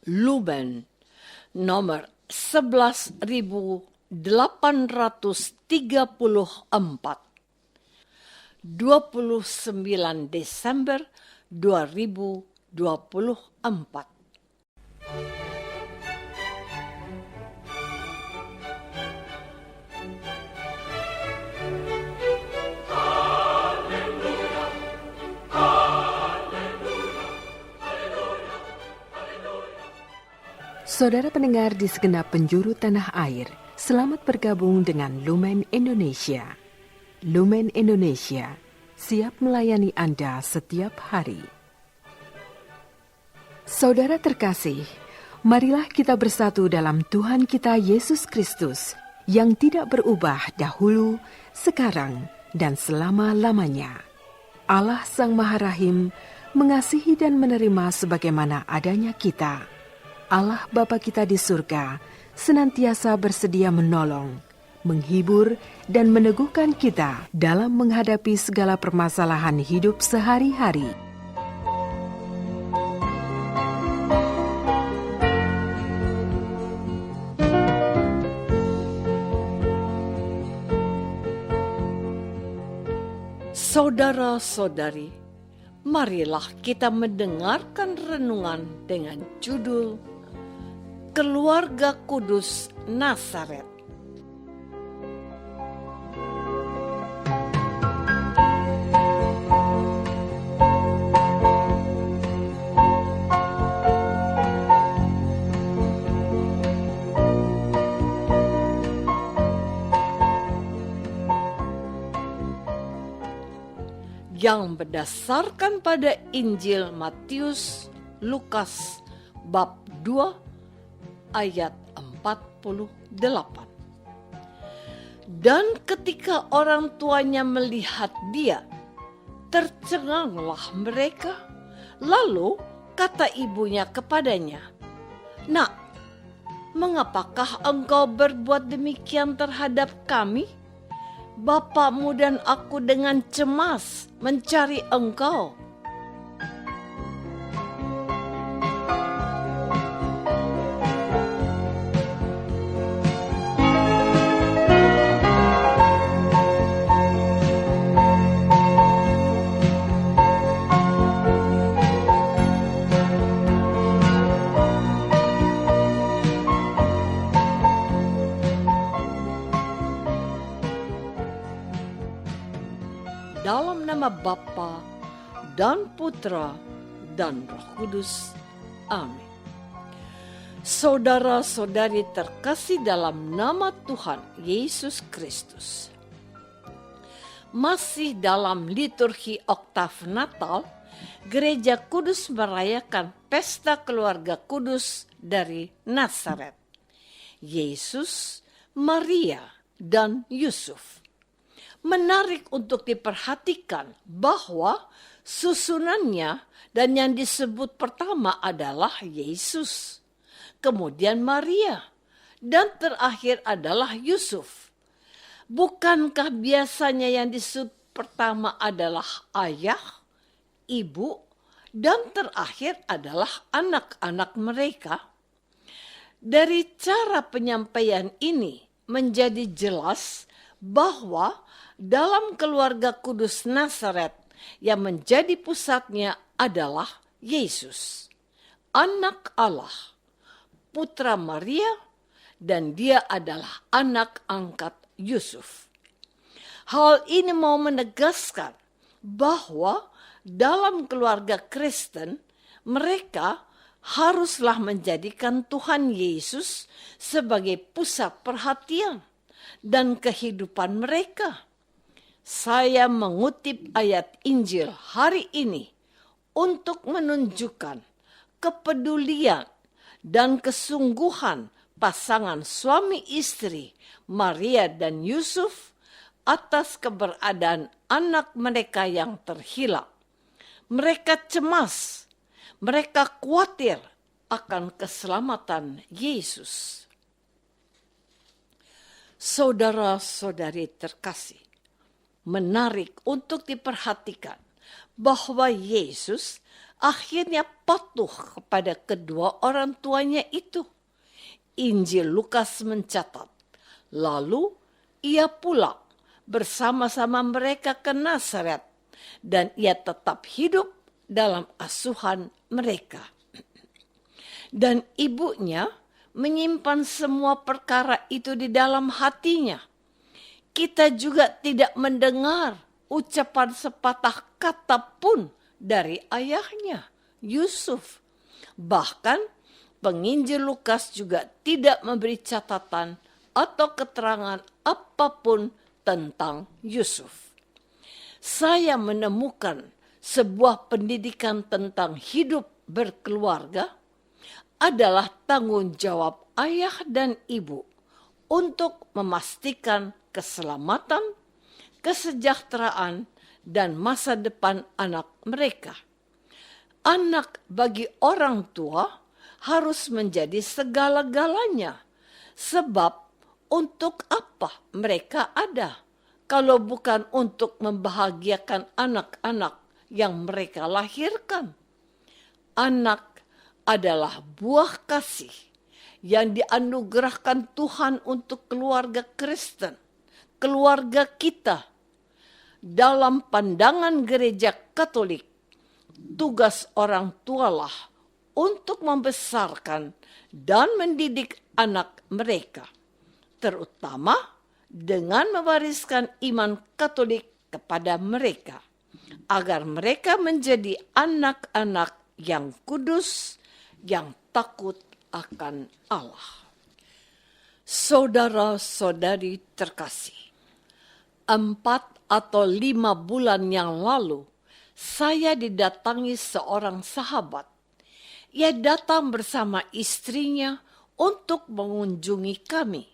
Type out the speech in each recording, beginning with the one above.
Lumen nomor 11.834, 29 Desember 2024. Saudara pendengar di segenap penjuru tanah air, selamat bergabung dengan Lumen Indonesia. Lumen Indonesia, siap melayani Anda setiap hari. Saudara terkasih, marilah kita bersatu dalam Tuhan kita Yesus Kristus yang tidak berubah dahulu, sekarang, dan selama-lamanya. Allah Sang Maha Rahim mengasihi dan menerima sebagaimana adanya kita. Allah Bapa kita di surga senantiasa bersedia menolong, menghibur, dan meneguhkan kita dalam menghadapi segala permasalahan hidup sehari-hari. Saudara-saudari, marilah kita mendengarkan renungan dengan judul Keluarga Kudus Nazaret. Yang berdasarkan pada Injil Matius, Lukas, bab 2, ayat 48. Dan ketika orang tuanya melihat dia, tercenganglah mereka. Lalu kata ibunya kepadanya, "Nak, mengapakah engkau berbuat demikian terhadap kami? Bapakmu dan aku dengan cemas mencari engkau." Dalam nama Bapa dan Putra dan Roh Kudus. Amin. Saudara-saudari terkasih dalam nama Tuhan Yesus Kristus. Masih dalam liturgi oktav Natal, Gereja Kudus merayakan pesta keluarga kudus dari Nazaret, Yesus, Maria, dan Yusuf. Menarik untuk diperhatikan bahwa susunannya dan yang disebut pertama adalah Yesus, kemudian Maria, dan terakhir adalah Yusuf. Bukankah biasanya yang disebut pertama adalah ayah, ibu, dan terakhir adalah anak-anak mereka? Dari cara penyampaian ini menjadi jelas bahwa dalam keluarga kudus Nazaret yang menjadi pusatnya adalah Yesus, anak Allah, putra Maria, dan dia adalah anak angkat Yusuf. Hal ini mau menegaskan bahwa dalam keluarga Kristen mereka haruslah menjadikan Tuhan Yesus sebagai pusat perhatian dan kehidupan mereka. Saya mengutip ayat Injil hari ini untuk menunjukkan kepedulian dan kesungguhan pasangan suami istri Maria dan Yusuf atas keberadaan anak mereka yang terhilang. Mereka cemas, mereka khawatir akan keselamatan Yesus. Saudara-saudari terkasih, menarik untuk diperhatikan bahwa Yesus akhirnya patuh kepada kedua orang tuanya itu. Injil Lukas mencatat, lalu ia pulang bersama-sama mereka ke Nazaret, dan ia tetap hidup dalam asuhan mereka. Dan ibunya menyimpan semua perkara itu di dalam hatinya. Kita juga tidak mendengar ucapan sepatah kata pun dari ayahnya, Yusuf. Bahkan penginjil Lukas juga tidak memberi catatan atau keterangan apapun tentang Yusuf. Saya menemukan sebuah pendidikan tentang hidup berkeluarga adalah tanggung jawab ayah dan ibu untuk memastikan keselamatan, kesejahteraan, dan masa depan anak mereka. Anak bagi orang tua harus menjadi segala-galanya, sebab untuk apa mereka ada kalau bukan untuk membahagiakan anak-anak yang mereka lahirkan. Anak adalah buah kasih yang dianugerahkan Tuhan untuk keluarga Kristen, keluarga kita. Dalam pandangan gereja Katolik, tugas orang tualah untuk membesarkan dan mendidik anak mereka, terutama dengan mewariskan iman Katolik kepada mereka, agar mereka menjadi anak-anak yang kudus, yang takut akan Allah. Saudara-saudari terkasih, 4 atau 5 bulan yang lalu, saya didatangi seorang sahabat. Ia datang bersama istrinya untuk mengunjungi kami.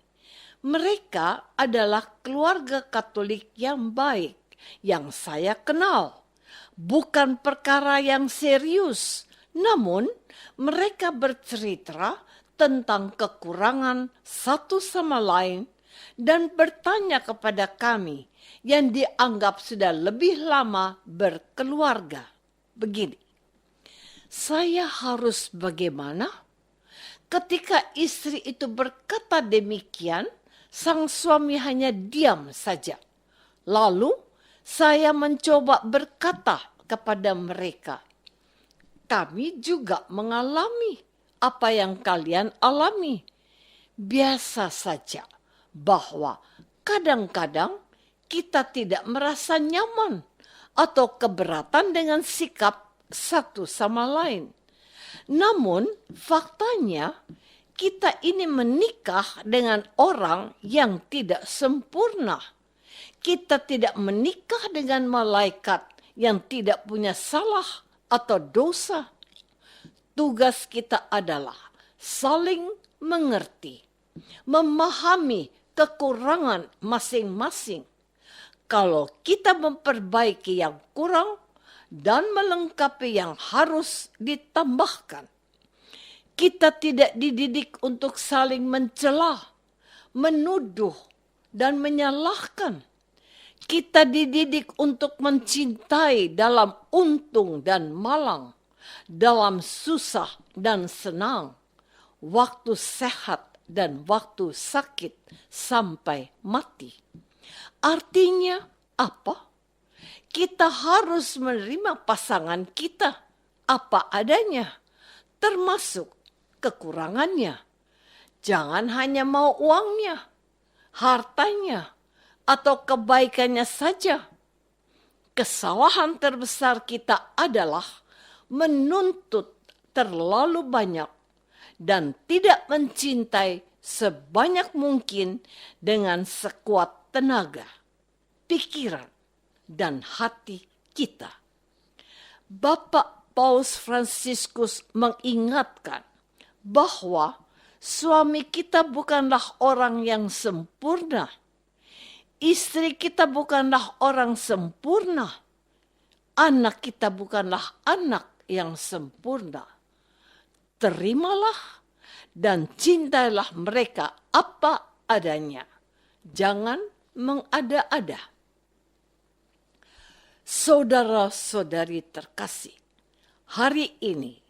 Mereka adalah keluarga Katolik yang baik, yang saya kenal. Bukan perkara yang serius, namun mereka bercerita tentang kekurangan satu sama lain dan bertanya kepada kami yang dianggap sudah lebih lama berkeluarga. Begini, saya harus bagaimana? Ketika istri itu berkata demikian, sang suami hanya diam saja. Lalu saya mencoba berkata kepada mereka, kami juga mengalami apa yang kalian alami. Biasa saja bahwa kadang-kadang kita tidak merasa nyaman atau keberatan dengan sikap satu sama lain. Namun faktanya kita ini menikah dengan orang yang tidak sempurna. Kita tidak menikah dengan malaikat yang tidak punya salah atau dosa. Tugas kita adalah saling mengerti, memahami kekurangan masing-masing. Kalau kita memperbaiki yang kurang dan melengkapi yang harus ditambahkan, kita tidak dididik untuk saling mencela, menuduh, dan menyalahkan. Kita dididik untuk mencintai dalam untung dan malang, dalam susah dan senang, waktu sehat dan waktu sakit sampai mati. Artinya apa? Kita harus menerima pasangan kita apa adanya, termasuk kekurangannya. Jangan hanya mau uangnya, hartanya, atau kebaikannya saja. Kesalahan terbesar kita adalah menuntut terlalu banyak dan tidak mencintai sebanyak mungkin dengan sekuat tenaga, pikiran, dan hati kita. Bapak Paus Fransiskus mengingatkan bahwa suami kita bukanlah orang yang sempurna. Istri kita bukanlah orang sempurna. Anak kita bukanlah anak yang sempurna. Terimalah dan cintailah mereka apa adanya. Jangan mengada-ada. Saudara-saudari terkasih, Hari ini,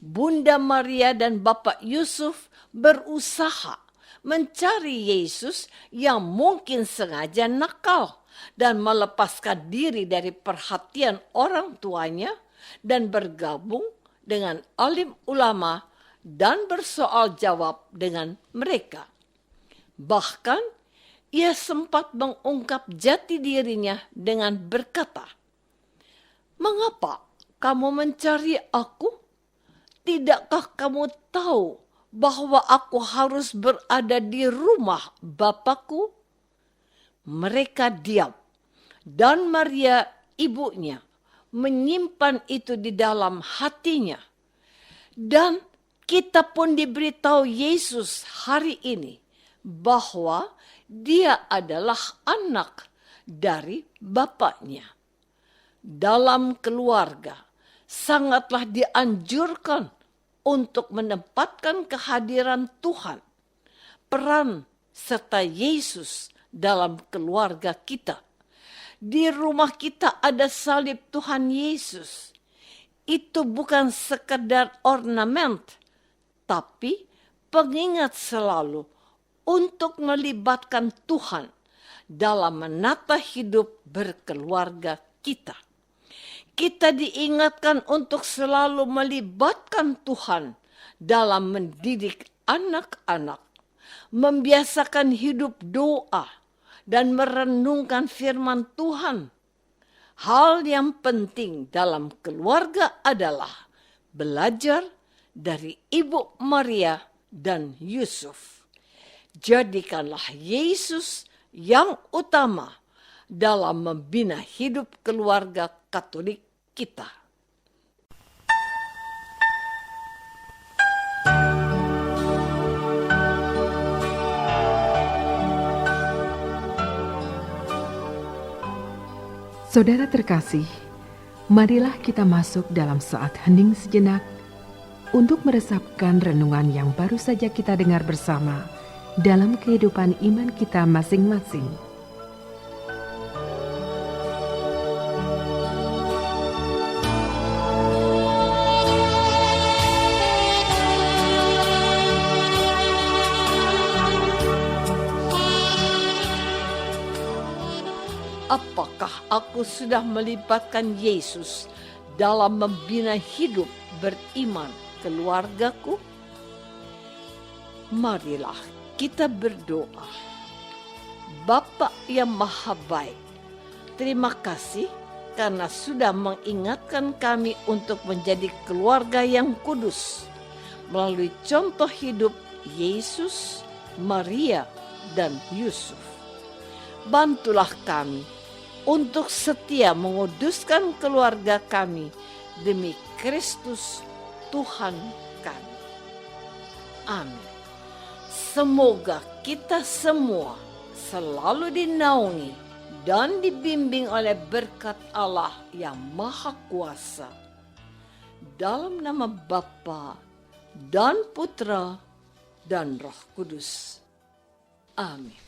Bunda Maria dan Bapak Yusuf berusaha mencari Yesus yang mungkin sengaja nakal dan melepaskan diri dari perhatian orang tuanya dan bergabung dengan alim ulama dan bersoal jawab dengan mereka. Bahkan, ia sempat mengungkap jati dirinya dengan berkata, "Mengapa kamu mencari aku? Tidakkah kamu tahu bahwa aku harus berada di rumah Bapakku?" Mereka diam, dan Maria ibunya menyimpan itu di dalam hatinya. Dan kita pun diberitahu Yesus hari ini bahwa dia adalah anak dari Bapaknya. Dalam keluarga, sangatlah dianjurkan untuk menempatkan kehadiran Tuhan, peran serta Yesus dalam keluarga kita. Di rumah kita ada salib Tuhan Yesus. Itu bukan sekedar ornamen, tapi pengingat selalu untuk melibatkan Tuhan dalam menata hidup berkeluarga kita. Kita diingatkan untuk selalu melibatkan Tuhan dalam mendidik anak-anak, membiasakan hidup doa, dan merenungkan firman Tuhan. Hal yang penting dalam keluarga adalah belajar dari Ibu Maria dan Yusuf. Jadikanlah Yesus yang utama dalam membina hidup keluarga Katolik kita. Saudara terkasih, marilah kita masuk dalam saat hening sejenak untuk meresapkan renungan yang baru saja kita dengar bersama dalam kehidupan iman kita masing-masing. Apakah aku sudah melibatkan Yesus dalam membina hidup beriman keluargaku? Marilah kita berdoa. Bapa yang Maha Baik, terima kasih karena sudah mengingatkan kami untuk menjadi keluarga yang kudus melalui contoh hidup Yesus, Maria, dan Yusuf. Bantulah kami untuk setia menguduskan keluarga kami demi Kristus Tuhan kami. Amin. Semoga kita semua selalu dinaungi dan dibimbing oleh berkat Allah yang Maha Kuasa. Dalam nama Bapa dan Putra dan Roh Kudus. Amin.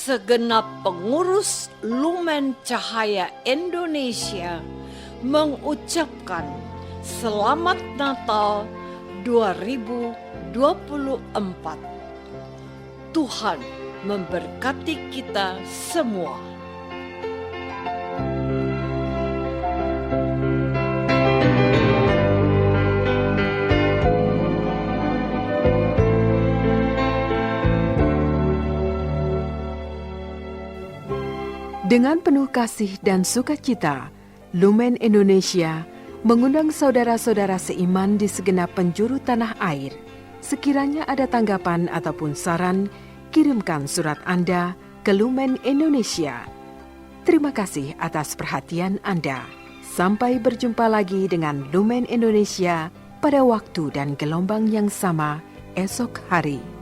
Segenap pengurus Lumen Cahaya Indonesia mengucapkan Selamat Natal 2024. Tuhan memberkati kita semua. Dengan penuh kasih dan sukacita, Lumen Indonesia mengundang saudara-saudara seiman di segenap penjuru tanah air. Sekiranya ada tanggapan ataupun saran, kirimkan surat Anda ke Lumen Indonesia. Terima kasih atas perhatian Anda. Sampai berjumpa lagi dengan Lumen Indonesia pada waktu dan gelombang yang sama esok hari.